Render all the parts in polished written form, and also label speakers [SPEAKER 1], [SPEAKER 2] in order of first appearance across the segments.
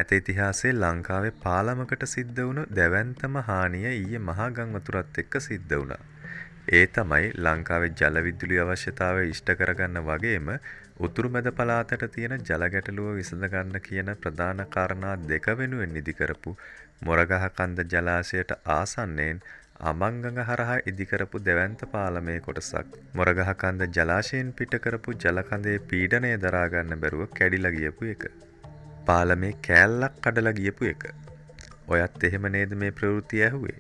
[SPEAKER 1] මෑත ඉතිහාසයේ ලංකාවේ පාලමකට සිද්ධ වුණු දැවැන්තම හානිය ඊයේ මහා ගම් වතුරත් එක්ක සිද්ධ වුණා. ඒ තමයි ලංකාවේ ජල විදුලි අවශ්‍යතාවය ඉෂ්ට කරගන්න වගේම උතුරු මැද පළාතට තියෙන ජල ගැටලුව විසඳ ගන්න කියන ප්‍රධාන කාරණා දෙක වෙනුවෙන් ඉදි කරපු මොරගහකන්ද ජලාශයට ආසන්නයෙන් අමංගඟ හරහා ඉදි කරපු දැවැන්ත පාලමේ කොටසක් මොරගහකන්ද ජලාශයෙන් පිට කරපු ජල කඳේ පීඩනය දරා ගන්න බැරුව කැඩිලා ගියපු එක. පාලමේ කෑල්ලක් කඩලා ගියපු එක. ඔයත් එහෙම නේද මේ ප්‍රවෘත්තිය ඇහුවේ?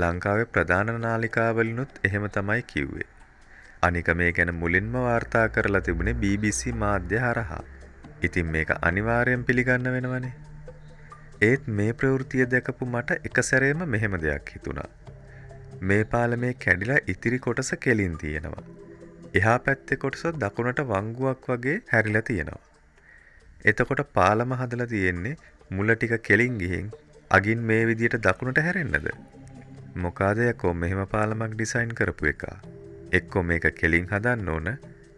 [SPEAKER 1] ලංකාවේ ප්‍රධාන නාලිකාවලිනුත් එහෙම තමයි කිව්වේ. අනික මේ ගැන මුලින්ම වාර්තා කරලා තිබුණේ BBC මාධ්‍ය හරහා. ඉතින් මේක අනිවාර්යෙන් පිළිගන්න වෙනවනේ. ඒත් මේ ප්‍රවෘත්තිය දැකපු මට එක සැරේම මෙහෙම දෙයක් හිතුණා. මේ පාලමේ කැඩිලා ඉතිරි කොටස කෙලින් තියෙනවා. එහා පැත්තේ කොටස දකුණට වංගුවක් වගේ හැරිලා තියෙනවා. එතකොට පාලම හදලා තියෙන්නේ මුල ටික කෙලින් ගිහින් අගින් මේ විදියට දකුණට හැරෙන්නද? මොකද යකෝ මෙහෙම පාලමක් ඩිසයින් කරපු එක. එක්කෝ මේක කෙලින් හදන්න ඕන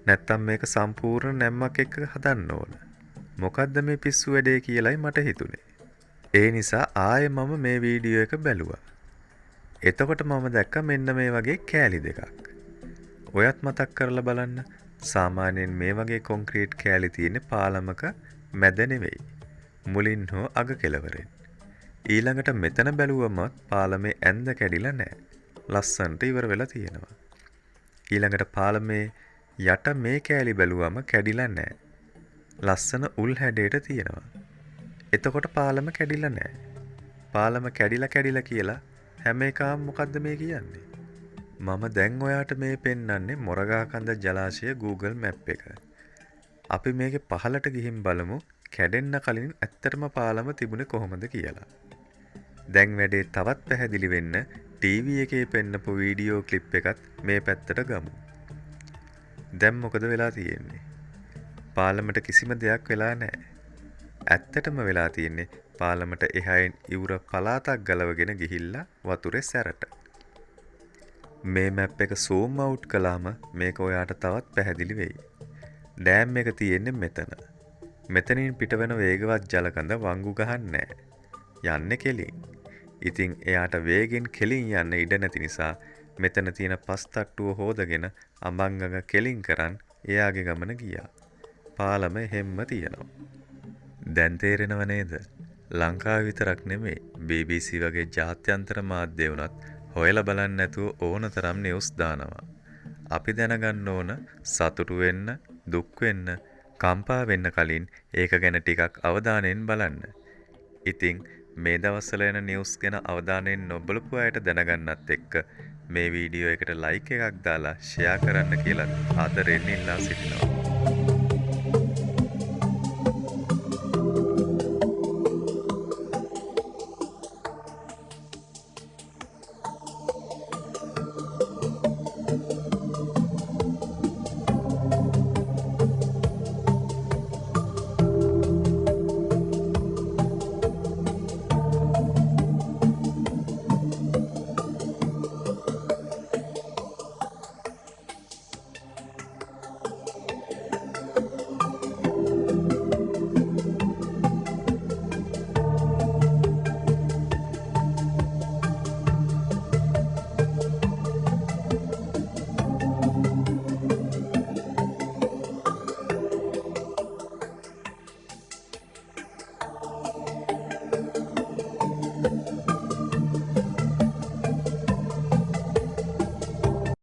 [SPEAKER 1] නැත්නම් මේක සම්පූර්ණ නැම්මක් එක්ක හදන්න ඕන. මොකද්ද මේ පිස්සු වැඩේ කියලායි මට හිතුනේ. ඒ නිසා ආයෙ මම මේ වීඩියෝ එක බැලුවා. එතකොට මම දැක්ක මෙන්න මේ වගේ කෑලි දෙකක්. ඔයත් මතක් කරලා බලන්න. සාමාන්‍යයෙන් මේ වගේ කොන්ක්‍රීට් කෑලි තියෙන්නේ පාලමක මැද නෙවෙයි. මුලින් හෝ අග කෙළවරෙන්. ඊළඟට මෙතන බැලුවම පාලමේ ඇඳ කැඩිලා නැහැ. ලස්සනට ඉවර වෙලා තියෙනවා. ඊළඟට පාලමේ යට මේ කෑලි බැලුවම කැඩිලා නැහැ. ලස්සන උල් හැඩයට තියෙනවා. එතකොට පාලම කැඩිලා නැහැ. පාලම කැඩිලා කියලා හැම එකම මොකද්ද මේ කියන්නේ? මම දැන් ඔයාට මේ පෙන්වන්නේ මොරගහකන්ද ජලාශය Google Map එක. අපි මේකේ පහළට ගිහින් බලමු කැඩෙන්න කලින් ඇත්තටම පාලම තිබුණේ කොහොමද කියලා. දැන් වැඩේ තවත් පැහැදිලි වෙන්න ටීවී එකේ පෙන්නපු වීඩියෝ ක්ලිප් එකත් මේ පැත්තට ගමු. දැන් මොකද වෙලා තියෙන්නේ? පාලමට කිසිම දෙයක් වෙලා නැහැ. ඇත්තටම වෙලා තියෙන්නේ පාලමට එහායින් ඉවුර පළාතක් ගලවගෙන ගිහිල්ලා වතුරේ සැරට. මේ මැප් එක zoom out කළාම මේක ඔයාට තවත් පැහැදිලි වෙයි. ඩෑම් එක තියෙන්නේ මෙතන. මෙතනින් පිටවෙන වේගවත් ජල කඳ වංගු ගහන්නේ යන්නේ කෙලින්. ඉතින් එයාට වේගෙන් කෙලින් යන්න ඉඩ නැති නිසා මෙතන තියෙන පස් තට්ටුව හොදගෙන අමංගඟ කෙලින් කරන් එයාගේ ගමන ගියා. පාලම හැම්ම තියෙනවා. දැන් තේරෙනව නේද? ලංකාව විතරක් නෙමෙයි BBC වගේ ජාත්‍යන්තර මාධ්‍ය වුණත් හොයලා බලන්න නැතුව ඕන තරම් නිවුස් දානවා. අපි දැනගන්න ඕන සතුටු වෙන්න, දුක් වෙන්න, කම්පා වෙන්න කලින් ඒක ගැන ටිකක් අවධානයෙන් බලන්න. ඉතින් මේ දවස්වල එන නිවුස් ගැන අවධානයෙන් නොබලපු අයට දැනගන්නත් එක්ක මේ වීඩියෝ එකට ලයික් එකක් දාලා ෂෙයා කරන්න කියලා ආදරෙන් ඉල්ලා සිටිනවා.